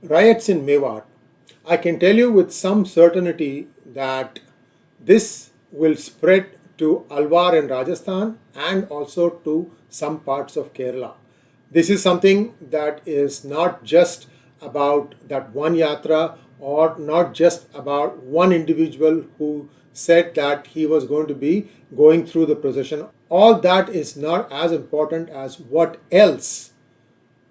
Riots in Mewat. I can tell you with some certainty that this will spread to Alwar in Rajasthan and also to some parts of Kerala. This is something that is not just about that one yatra or not just about one individual who said that he was going to be going through the procession. All that is not as important as what else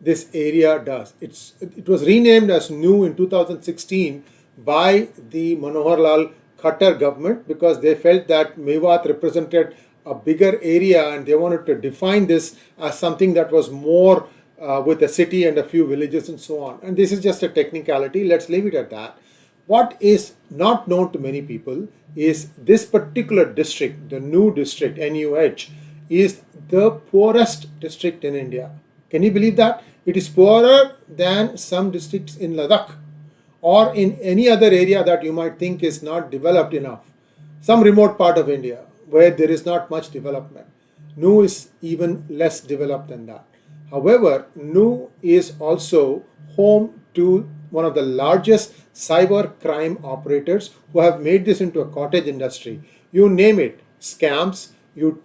this area does. It was renamed as New in 2016 by the Manohar Lal Khattar government because they felt that Mewat represented a bigger area and they wanted to define this as something that was more with a city and a few villages and so on. And this is just a technicality. Let's leave it at that. What is not known to many people is this particular district, the New district, NUH, is the poorest district in India. Can you believe that? It is poorer than some districts in Ladakh or in any other area that you might think is not developed enough. Some remote part of India where there is not much development. Nu is even less developed than that. However, Nu is also home to one of the largest cyber crime operators who have made this into a cottage industry. You name it, scams. You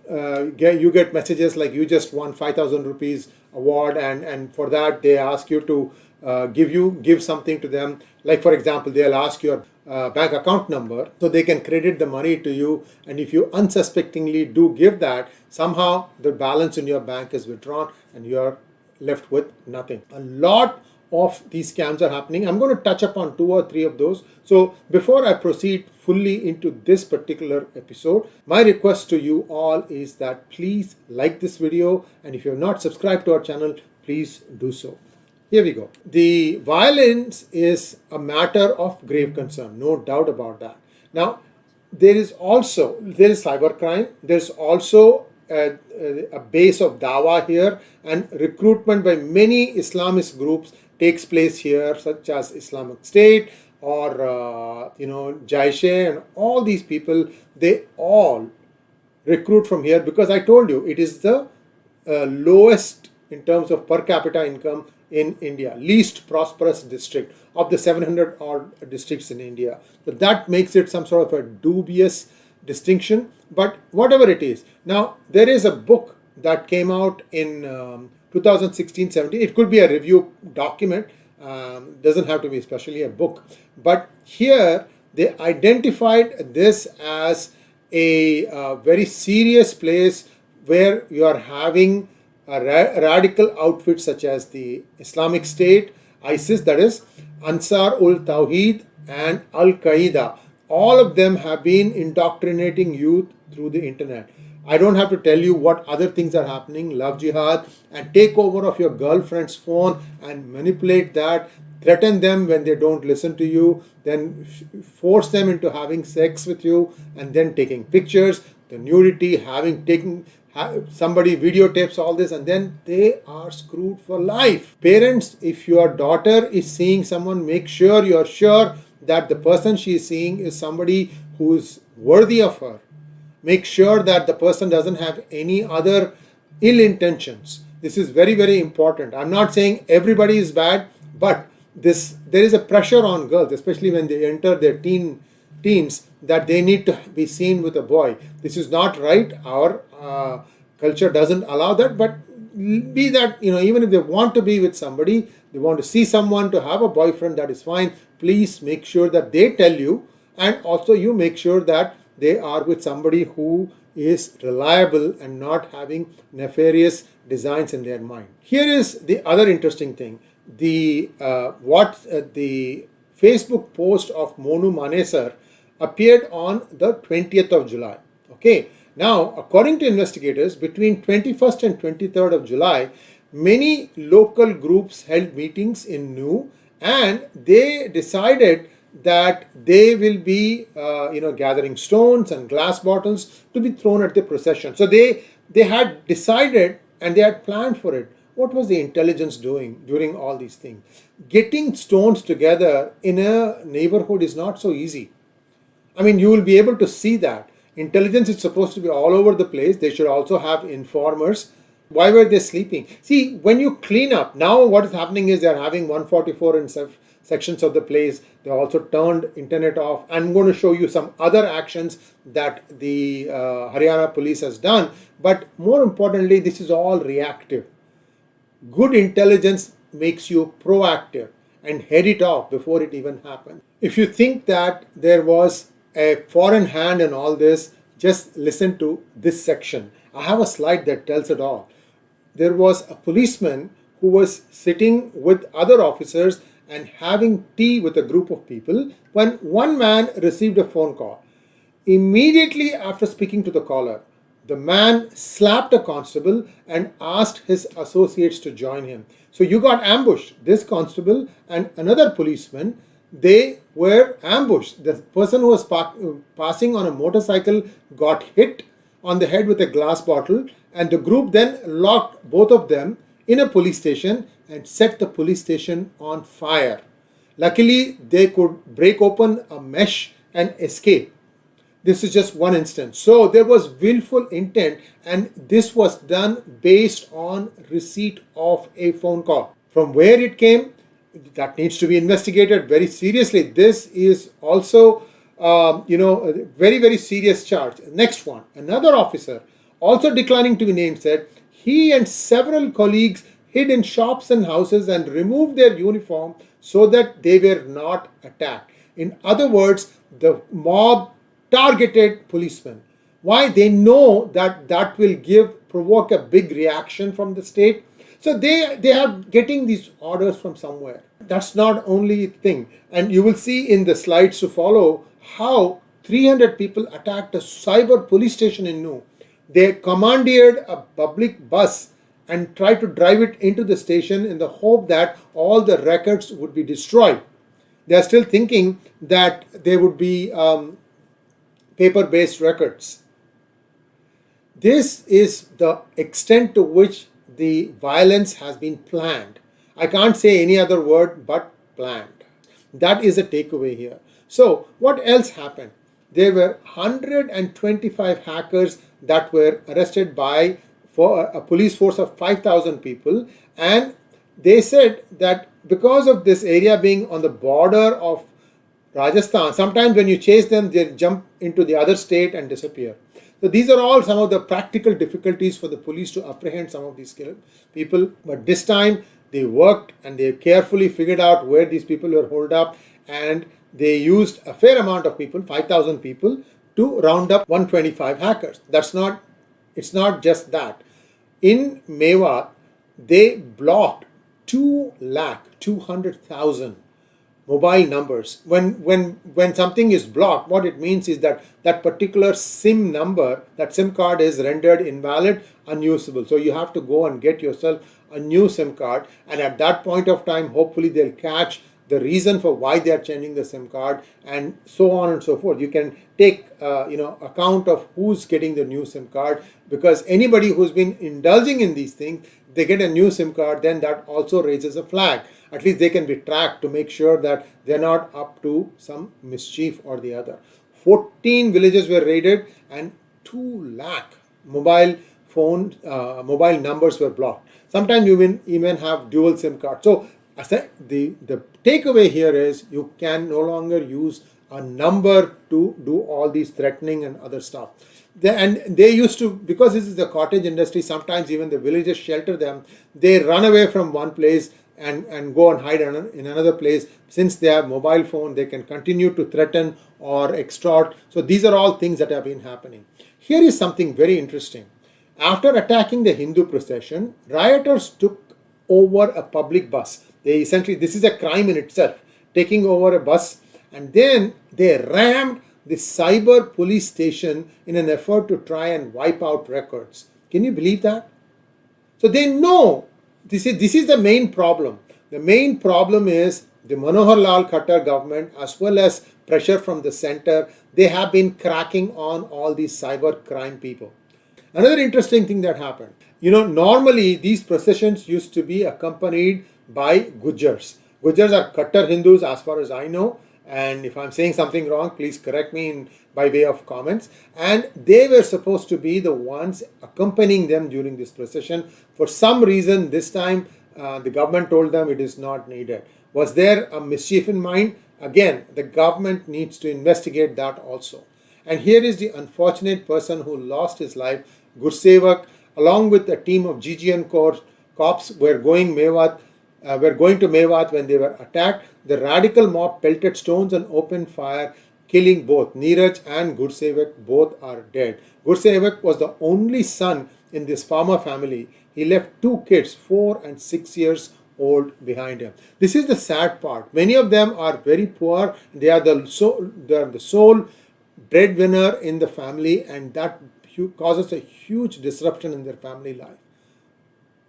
get messages like you just won 5,000 rupees award, and for that they ask you to give something to them. Like for example, they'll ask your bank account number so they can credit the money to you, and if you unsuspectingly do give that, somehow the balance in your bank is withdrawn and you are left with nothing. A lot of these scams are happening. I'm going to touch upon 2 or 3 of those. So before I proceed fully into this particular episode, my request to you all is that please like this video, and if you have not subscribed to our channel, please do so. Here we go. The violence is a matter of grave concern, no doubt about that. Now, there is cybercrime. There's also a base of dawa here, and recruitment by many Islamist groups takes place here, such as Islamic State or 𝙒𝙬𝙤, and all these people, they all recruit from here because I told you it is the lowest in terms of per capita income in India, least prosperous district of the 700 odd districts in India. So that makes it some sort of a dubious distinction, but whatever it is. Now, there is a book that came out in 2016-17. It could be a review document, doesn't have to be especially a book, but here they identified this as a very serious place where you are having a radical outfits such as the Islamic State, ISIS, that is Ansar-ul-Tawheed, and Al-Qaeda. All of them have been indoctrinating youth through the internet. I don't have to tell you what other things are happening. Love jihad and take over of your girlfriend's phone and manipulate that, threaten them when they don't listen to you, then force them into having sex with you, and then taking pictures, the nudity, somebody videotapes all this, and then they are screwed for life. Parents, if your daughter is seeing someone, make sure you're sure that the person she is seeing is somebody who is worthy of her. Make sure that the person doesn't have any other ill intentions. This is very, very important. I'm not saying everybody is bad, but there is a pressure on girls, especially when they enter their teens, that they need to be seen with a boy. This is not right. Our culture doesn't allow that, but be that, even if they want to be with somebody, they want to see someone, to have a boyfriend, that is fine. Please make sure that they tell you, and also you make sure that they are with somebody who is reliable and not having nefarious designs in their mind. Here is the other interesting thing. The Facebook post of Monu Manesar appeared on the 20th of July. Okay. Now, according to investigators, between 21st and 23rd of July, many local groups held meetings in Nu, and they decided that they will be gathering stones and glass bottles to be thrown at the procession. So they had decided and they had planned for it. What was the intelligence doing during all these things? Getting stones together in a neighborhood is not so easy. I mean, you will be able to see that. Intelligence is supposed to be all over the place. They should also have informers. Why were they sleeping? See, when you clean up, now what is happening is they're having 144 in sections of the place. They also turned internet off. I'm going to show you some other actions that the Haryana police has done. But more importantly, this is all reactive. Good intelligence makes you proactive and head it off before it even happens. If you think that there was a foreign hand in all this, just listen to this section. I have a slide that tells it all. There was a policeman who was sitting with other officers and having tea with a group of people when one man received a phone call. Immediately after speaking to the caller, the man slapped a constable and asked his associates to join him. So you got ambushed. This constable and another policeman, they were ambushed. The person who was passing on a motorcycle got hit on the head with a glass bottle, and the group then locked both of them in a police station and set the police station on fire. Luckily, they could break open a mesh and escape. This is just one instance. So there was willful intent, and this was done based on receipt of a phone call. From where it came, that needs to be investigated very seriously. This is also a very, very serious charge. Next one, another officer, also declining to be named, said he and several colleagues hid in shops and houses and removed their uniform so that they were not attacked. In other words, the mob targeted policemen. Why? They know that that will provoke a big reaction from the state. So they are getting these orders from somewhere. That's not only thing. And you will see in the slides to follow how 300 people attacked a cyber police station in Nuh. They commandeered a public bus and tried to drive it into the station in the hope that all the records would be destroyed. They are still thinking that there would be paper-based records. This is the extent to which the violence has been planned. I can't say any other word but planned. That is a takeaway here. So what else happened? There were 125 hackers that were arrested by a police force of 5,000 people, and they said that because of this area being on the border of Rajasthan, sometimes when you chase them, they jump into the other state and disappear. So these are all some of the practical difficulties for the police to apprehend some of these people. But this time they worked and they carefully figured out where these people were holed up, and they used a fair amount of people, 5,000 people, to round up 125 hackers. It's not just that. In Mewat, they blocked 2,200,000 mobile numbers. When something is blocked, what it means is that that particular SIM number, that SIM card is rendered invalid, unusable. So you have to go and get yourself a new SIM card, and at that point of time, hopefully they'll catch the reason for why they are changing the SIM card, and so on and so forth. You can take account of who's getting the new SIM card, because anybody who's been indulging in these things, they get a new SIM card, then that also raises a flag. At least they can be tracked to make sure that they're not up to some mischief or the other. 14 villages were raided and 2 lakh mobile numbers were blocked. Sometimes you even have dual SIM cards. So I said the takeaway here is you can no longer use a number to do all these threatening and other stuff. They used to, because this is the cottage industry, sometimes even the villagers shelter them. They run away from one place and go and hide in another place. Since they have mobile phone, they can continue to threaten or extort. So these are all things that have been happening. Here is something very interesting. After attacking the Hindu procession, rioters took over a public bus. They essentially, this is a crime in itself, taking over a bus, and then they rammed the cyber police station in an effort to try and wipe out records. Can you believe that? So they know this is the main problem. The main problem is the Manohar Lal Khattar government, as well as pressure from the center. They have been cracking on all these cyber crime people. Another interesting thing that happened, normally these processions used to be accompanied by Gujars. Gujars are Khattar Hindus as far as I know, and if I'm saying something wrong, please correct me by way of comments. And they were supposed to be the ones accompanying them during this procession. For some reason, this time the government told them it is not needed. Was there a mischief in mind? Again, the government needs to investigate that also. And here is the unfortunate person who lost his life. Gursemak, along with a team of GGN cops, were going to Mewat when they were attacked. The radical mob pelted stones and opened fire, killing both 𝙒𝙧𝙤𝙪 and Gursemak. Both are dead. Gursemak was the only son in this farmer family. He left two kids, 4 and 6 years old, behind him. This is the sad part. Many of them are very poor. They are the sole breadwinner in the family, and that causes a huge disruption in their family life.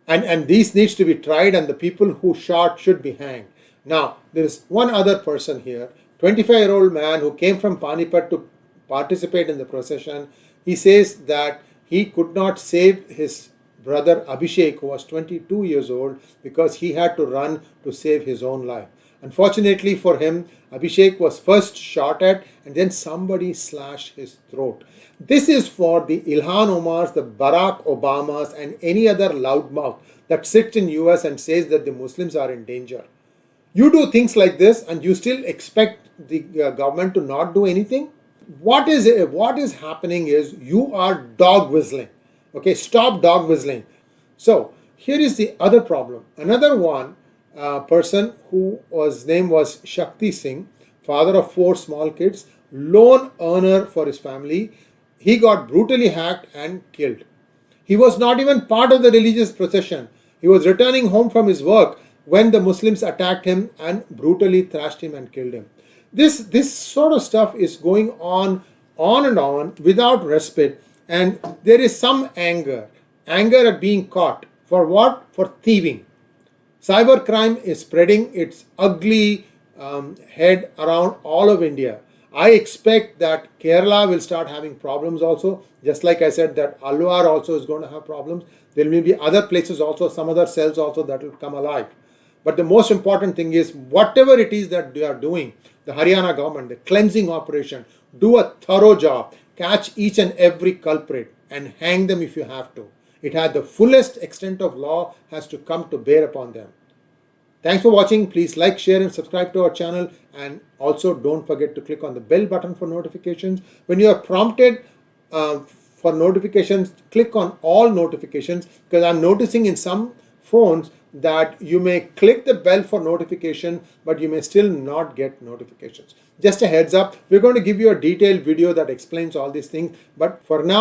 And these needs to be tried, and the people who shot should be hanged. Now, there is one other person here, 25-year-old man who came from Panipat to participate in the procession. He says that he could not save his brother Abhishek, who was 22 years old, because he had to run to save his own life. Unfortunately for him, Abhishek was first shot at, and then somebody slashed his throat. This is for the Ilhan Omars, the Barack Obamas, and any other loudmouth that sits in US and says that the Muslims are in danger. You do things like this and you still expect the government to not do anything? What is happening is you are dog whistling. Okay, stop dog whistling. So here is the other problem. Another one person whose name was Shakti Singh, father of 4 small kids, lone earner for his family. He got brutally hacked and killed. He was not even part of the religious procession. He was returning home from his work when the Muslims attacked him and brutally thrashed him and killed him. This sort of stuff is going on and on without respite, and there is some anger at being caught. For what? For thieving. Cybercrime is spreading its ugly head around all of India. I expect that Kerala will start having problems also. Just like I said, that Alwar also is going to have problems. There may be other places also, some other cells also that will come alive. But the most important thing is, whatever it is that they are doing, the Haryana government, the cleansing operation, do a thorough job. Catch each and every culprit and hang them if you have to. It had the fullest extent of law has to come to bear upon them. Thanks for watching. Please like, share and subscribe to our channel, and also don't forget to click on the bell button for notifications. When you are prompted for notifications, click on all notifications, because I'm noticing in some phones that you may click the bell for notification, but you may still not get notifications. Just a heads up, we're going to give you a detailed video that explains all these things, but for now